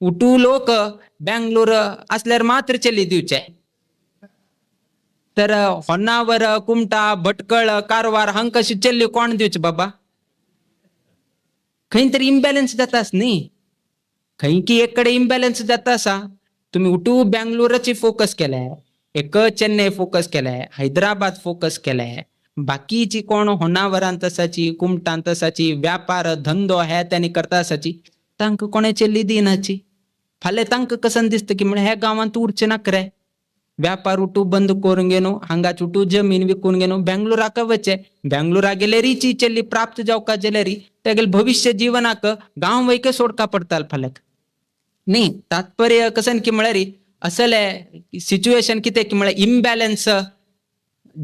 उठू लोक बँगलोर असल्यावर मात्र चली दिवचे तर होन्नावर कुमटा भटकळ कारवार हांग कशी चल्ली कोण दिवचे बाबा खंय तरी इम्बॅलन्स जातास न्ही खंय की एककडे इम्बॅलन्स जाता असा तुम्ही उठू बँगलोरची फोकस केलाय एक चेन्नई फोकस केलाय हैदराबाद फोकस केलाय बाकीची कोण होन्नावरान तसाची कुमटान तसाची व्यापार धंदो हे त्यांनी करता असाची तांक कोणाची लिदी नाची फाले तांक कसन दिसतं की म्हणजे ह्या गावांत उरचे नाकरे व्यापार उठू बंद करून गेनो हांगाच उठू जमीन विकून गेनो बँगलोराक वचे बँगलोरा गेले रिची चल्ली प्राप्त जावका जेलेरी तेगेल भविष्य जीवनाक गांव वैके सोडका पडताल फालक नाही तात्पर्य कसन की म्हळ्यारी असले सिच्युएशन किती की म्हळ्या इम्बॅलन्स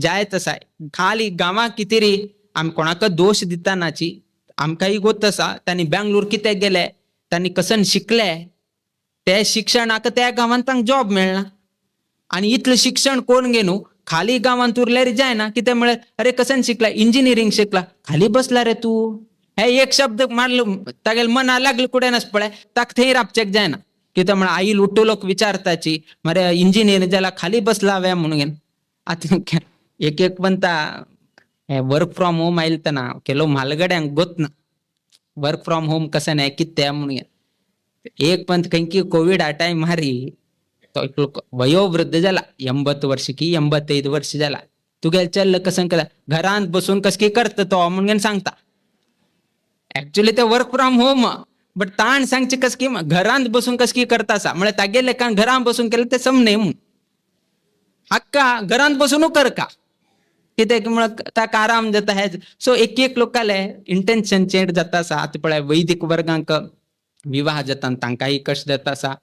जाय तसा खाली गावात कितीरी आम कोणाक दोष दितानाची आमकाही गोत तसा त्यांनी बँगलोर किती गेले त्यांनी कसन शिकले त्या शिक्षणाक त्या गावात तांक जॉब मिळना आणि इथलं शिक्षण कोण गेनो खाली गावात उरल्यारी जाय ना की त्यामुळे अरे कसन शिकला इंजिनिअरिंग शिकला खाली बसला रे तू हे एक शब्द मारलं तागेल मना लागलं कुठे नस पळे ताक थेर आपचेक जाय ना की त्यामुळे आई लुटू लोक विचारताची मरे इंजिनियर ज्याला खाली बसला हव्या म्हणून आता एक एक म्हणता वर्क फ्रॉम होम आईल तना केलो म्हालगड्यांक गोत ना वर्क फ्रॉम होम कसं नाही कित्या म्हणून एक पंत काही की कोविड आ टाइम मारी तो वयोवृद्ध झाला 80 वर्ष की 85 वर्ष झाला तू गेल चल कसं करा घरात बसून कस की करत तो म्हणून सांगता ऍक्च्युली ते वर्क फ्रॉम होम बट ताण सांगचे कस की घरात बसून कस की करता असा म्हणजे तागेले कारण घरात बसून केलं ते समने म्हणून हक्का घरात बसून कर का किती ताका आराम जाता हे सो एक एक लोकाले इंटेन्शन चेंज जाता असा आता पळय वैदिक वर्गांक विवाह जाता तांकाही कष्ट जाता असा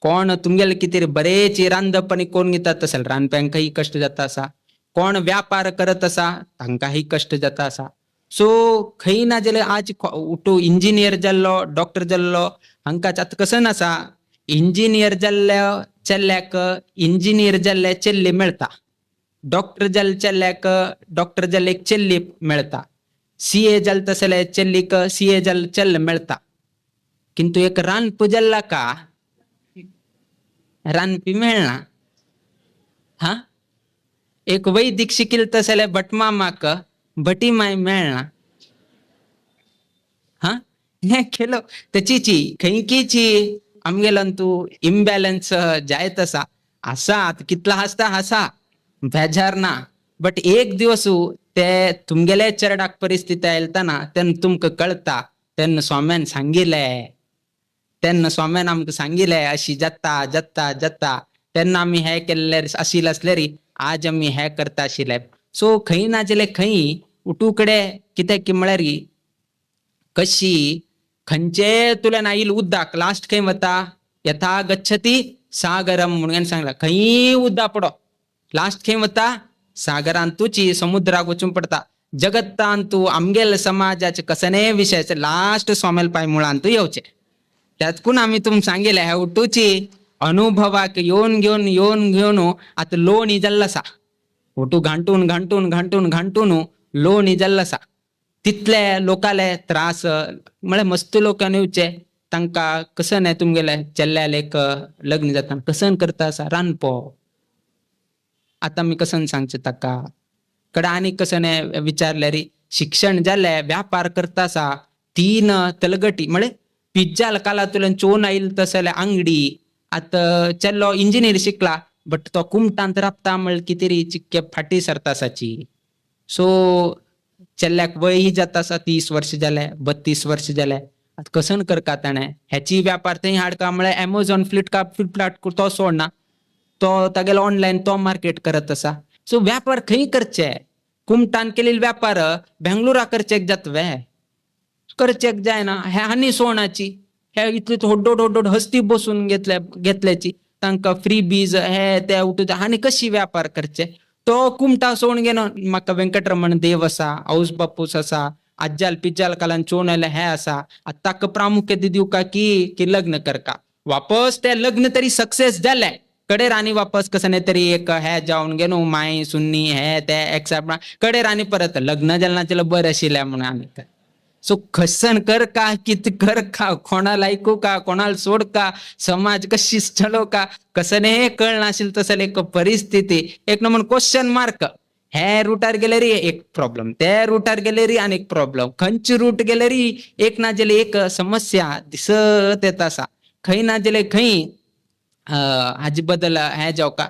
कोण तुमगेले किती बरेच रांदपणी कोण घेतात असेल रांदप्यांकाही कष्ट जाता असा कोण व्यापार करत असा तांकाही कष्ट जाता असा सो खंय ना जाल्यार आज उठू इंजिनियर जाल्लो डॉक्टर जाल्लो हांकाच आता कसं नसा इंजिनियर जाल्ल्या चेल्ल्याक इंजिनियर जाल्ले चेल्ली मेळता डॉक्टर जाल चेल्ल्याक डॉक्टर जाल्ले एक चेल्ली मेळता सीए जाल तसले चेल्लीक सीए जाल चेल्ल मेळता किंतु एक रानप जाल्ला का रानपी मेळना हा एक वैदिक शिकिल तसले भटमामाक भटी माय मेळना हा हे केलो त्याचीची खंयकीची आमगेलंतू इम्बॅलन्स जाय तसा असा कितला हसता हसा बेजार ना बट एक दिवस ते तुमगेले चरडाक परिस्थिती आयलताना तेन्ना तुमकां कळता तेन्ना स्वाम्यान सांगिले तेन्ना स्वाम्यान आमकां सांगिले अशी जाता जाता जाता तेन्ना आमी हे केल्ले आशिल्ले असलेरी आज आमी हे करता आशिल्ले सो खंय ना जाल्यार खंय उठूकडे कितें की म्हळ्यार कशी खंयचे तुला नाईल उद्दाक लास्ट खंय वता यथा गच्छती सागरम म्हणून सांगला खंय उद्दा पडो लास्ट खंय वता सागरांत तुची समुद्राक वचून पडता जगतांतू आमगेल समाजाचे कसने विषयाचे लास्ट सोमेल पाय मुळांतू येवचे त्यातकून आम्ही तुम सांगेले ह्या उठूची अनुभवाक येऊन घेऊन आता लोणी जल्लसा उठू घांटून घांटून घांटून घांटून लोणी जल्लसा तिथले लोकाले त्रास म्हळ्यार मस्त लोकांनी येवचे तांका कसं नाही तुमगेले चेल्ल्याले एक लग्न जाता कसं करता असा रानपो आता मी कसं सांगचे ताका कडे आणि कसं नाही विचारल्यारी शिक्षण जाले व्यापार करता असा 3 तलगटी म्हळे पिझ्झा काला तुला चोन आईल तसले अंगडी आता चेल्लो इंजिनियर शिकला बट तो कुमटांत राबता म्हळ कितेरी चिक्के फाटी सरता असाची सो चेल्ल्याक वय जाता असा 30 वर्ष जाले 32 वर्ष जाले आता कसं करता ताणे ह्याची व्यापार थंय हाडका म्हळ्यार अमेझॉन फ्लिपकार्ट तो सोडना तो तागेलो ऑनलाईन तो मार्केट करत असा सो व्यापार खंय करचे कुमटान केलेले व्यापार बेंगलोरा करचेक जातवे करचेक जायना हे हानी सोणाची हे इतली होड्डोड हस्ती बसून घेतल्याची तांकां फ्री बीज हे ते उठूचे हानी कशी व्यापार करचे तो कुमटा सोडून गेलो म्हाका व्यंकटरमण देव असा औस बापूस असा आज्जाल पिज्जाल कालान चोन आयले हे असा ताका प्रामुख्य दिवका की लग्न करका वापस ते लग्न तरी सक्सेस जाले कडे राणी वापस कसं नाही तरी एक हे जाऊन गेलो माय सुन्नी हे ते एक्सेप्ट कडे राणी परत लग्न जालना बरं आशिल्लें म्हणून आमी सो खसन कर का कित कर का कोणाला ऐकू का कोणाला सोड का समाज कशी चलो का कसं नाही कळ नाशील तसं एक परिस्थिती एक नंबर क्वेश्चन मार्क ह्या रुटार गेले रे एक प्रॉब्लेम त्या रुटार गेले रे अनेक प्रॉब्लेम खंच रूट गेले रे एक ना गेले एक समस्या दिसत येत असा खै ना गेले खै हाजी बदल ह्या जाव का